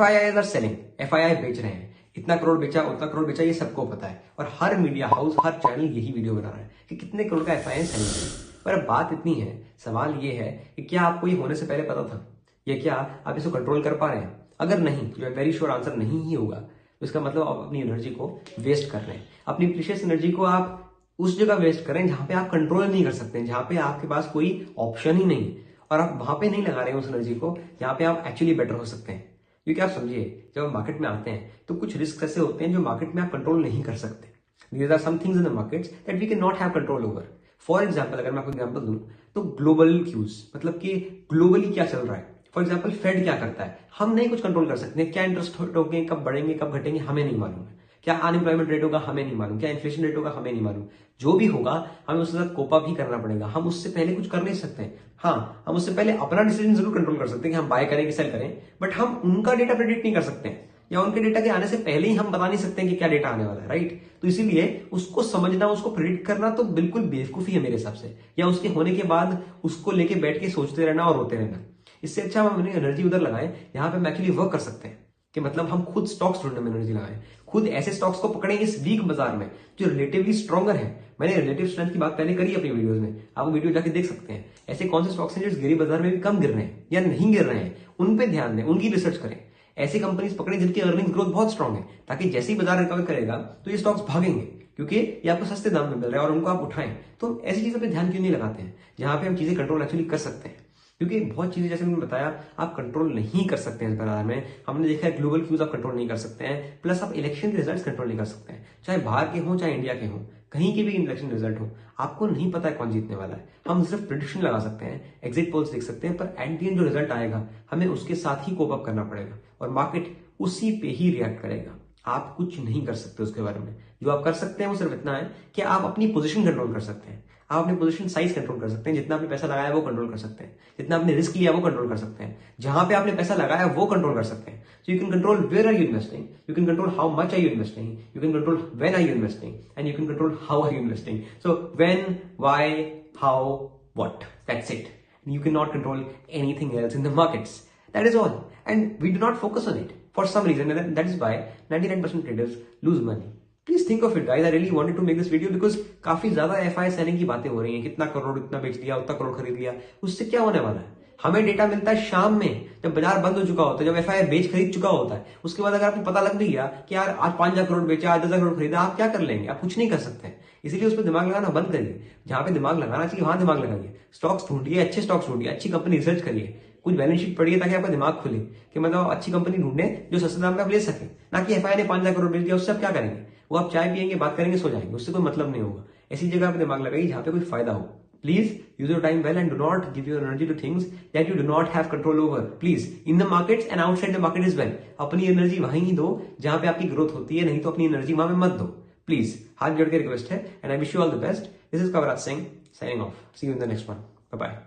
FIIs are selling, FII बेच रहे हैं, इतना करोड़ बेचा उतना करोड़ बेचा, ये सबको पता है और हर मीडिया हाउस हर चैनल यही वीडियो बना रहा है कि कितने करोड़ का FII सेलिंग है। पर अब बात इतनी है, सवाल ये है कि क्या आपको ये होने से पहले पता था या क्या आप इसको कंट्रोल कर पा रहे हैं? अगर नहीं, जो वेरी श्योर आंसर नहीं ही होगा, तो इसका मतलब आप अपनी एनर्जी को वेस्ट कर रहे हैं। अपनी प्रीशियस एनर्जी को आप उस जगह वेस्ट कर रहे हैं जहां पे आप कंट्रोल नहीं कर सकते हैं, जहां पे आपके पास कोई ऑप्शन ही नहीं, और आप वहां पे नहीं लगा रहे हैं उस एनर्जी को जहां पे आप एक्चुअली बेटर हो सकते हैं। क्योंकि आप समझिए, जब आप मार्केट में आते हैं तो कुछ रिस्क ऐसे होते हैं जो मार्केट में आप कंट्रोल नहीं कर सकते। These are some things in the markets that we cannot have control over. For example, अगर मैं आपको एग्जाम्पल दूं तो ग्लोबल क्यूज, मतलब कि ग्लोबली क्या चल रहा है। फॉर एग्जाम्पल फेड क्या करता है, हम नहीं कुछ कंट्रोल कर सकते। क्या इंटरेस्ट रेट होंगे, कब बढ़ेंगे कब घटेंगे, हमें नहीं मालूम है। क्या अनएम्प्लॉयमेंट रेट होगा, हमें नहीं मालूम। क्या इन्फ्लेशन रेट होगा, हमें नहीं मालूम। जो भी होगा हमें उसके साथ कोप अप ही करना पड़ेगा। हम उससे पहले कुछ कर नहीं सकते हैं। हाँ, हम उससे पहले अपना डिसीजन जरूर कंट्रोल कर सकते हैं कि हम बाय करें कि सेल करें, बट हम उनका डेटा प्रेडिक्ट नहीं कर सकते हैं, या उनके डेटा के आने से पहले ही हम बता नहीं सकते हैं कि क्या डेटा आने वाला है, राइट। तो इसीलिए उसको समझना, उसको प्रेडिक्ट करना तो बिल्कुल बेवकूफी है मेरे हिसाब से, या उसके होने के बाद उसको लेके बैठ के सोचते रहना और रोते रहना। इससे अच्छा हम अपनी एनर्जी उधर लगाएं यहाँ पे हम एक्चुअली वर्क कर सकते हैं, कि मतलब हम खुद स्टॉक्स ढूंढने में एनर्जी लगाएं, खुद ऐसे स्टॉक्स को पकड़ें इस वीक बाजार में जो रिलेटिवली स्ट्रॉगर है। मैंने रिलेटिव स्ट्रेंथ की बात पहले करी अपनी वीडियोस में, आप वो वीडियो जाके देख सकते हैं। ऐसे कौन से स्टॉक्स हैं जो गिरी बाजार में भी कम गिर रहे हैं या नहीं गिर रहे हैं, उन पे ध्यान दें, उनकी रिसर्च करें। ऐसी कंपनीज पकड़ें जिनकी अर्निंग ग्रोथ बहुत स्ट्रांग है, ताकि जैसे ही बाजार रिकवर करेगा तो ये स्टॉक्स भागेंगे, क्योंकि ये आपको सस्ते दाम में मिल रहा है और उनको आप उठाएं। तो ऐसी चीजों पे ध्यान क्यों नहीं लगाते हैं जहां पे हम चीजें कंट्रोल एक्चुअली कर सकते हैं? क्योंकि बहुत चीजें, जैसे मैंने बताया, आप कंट्रोल नहीं कर सकते हैं इस बाजार में। हमने देखा है ग्लोबल क्यूज आप कंट्रोल नहीं कर सकते हैं, प्लस आप इलेक्शन के रिजल्ट्स कंट्रोल नहीं कर सकते हैं, चाहे बाहर के हों चाहे इंडिया के हों, कहीं के भी इलेक्शन रिजल्ट हो, आपको नहीं पता है कौन जीतने वाला है। हम सिर्फ प्रेडिक्शन लगा सकते हैं, एग्जिट पोल्स देख सकते हैं, पर एट द एंड जो रिजल्ट आएगा हमें उसके साथ ही कोप अप करना पड़ेगा और मार्केट उसी पे ही रिएक्ट करेगा। आप कुछ नहीं कर सकते उसके बारे में। जो आप कर सकते हैं वो सिर्फ इतना है कि आप अपनी पोजीशन कंट्रोल कर सकते हैं, आप अपनी पोजीशन साइज कंट्रोल कर सकते हैं, जितना आपने पैसा लगाया वो कंट्रोल कर सकते हैं, जितना आपने रिस्क लिया वो कंट्रोल कर सकते हैं, जहां पे आपने पैसा लगाया वो कंट्रोल कर सकते हैं। So you can control where are you investing, you can control how much are you investing, you can control when are you investing, and you can control how are you investing. So when, why, how, what, that's it. You cannot control anything else in the markets. That is all, and we do not focus on it for some reason, and that is why 99% traders lose money. Please think of it, guys. I really wanted to make this video because काफी ज्यादा FI selling की बातें हो रही हैं, कितना करोड़ इतना बेच दिया, उतना करोड़ खरीद लिया। उससे क्या होने वाला है? हमें डेटा मिलता है शाम में, जब बाजार बंद हो चुका होता है, जब FI बेच खरीद चुका होता है। उसके बाद अगर आपको पता लग भी गया कि यार आज 5,000 करोड़ बेचा, आज 10,000 करोड़ खरीदा, आप क्या कर लेंगे? आप कुछ नहीं कर सकते हैं। इसीलिए उस पर दिमाग लगाना बंद करिए। जहां पे दिमाग लगाना चाहिए वहां दिमाग लगाइए। स्टॉक्स ढूंढिए, अच्छे स्टॉक्स ढूंढिए, अच्छी कंपनी रिसर्च करिए, कुछ बैलेंस शीट पढ़िए, ताकि आपका दिमाग खुले कि मतलब अच्छी कंपनी ढूंढे जो सस्ते दाम में आप ले सके। ना कि FI ने 5,000 करोड़ बेच दिया, उससे आप क्या करेंगे? वो आप चाय पियेंगे, बात करेंगे, सो जाएंगे, उससे कोई मतलब नहीं होगा। ऐसी जगह आप दिमाग लगाइए जहां पे कोई फायदा हो। Please use your time well and do not give your energy to things that you do not have control over. Please, in the markets and outside the market as well. अपनी एनर्जी वहीं ही दो जहां पे आपकी growth होती है, नहीं तो अपनी एनर्जी वहां पे मत दो। प्लीज, हाथ जोड़ के रिक्वेस्ट है, and I wish you all the best. This is Kavraj Singh signing off. See you in the next one. Bye bye.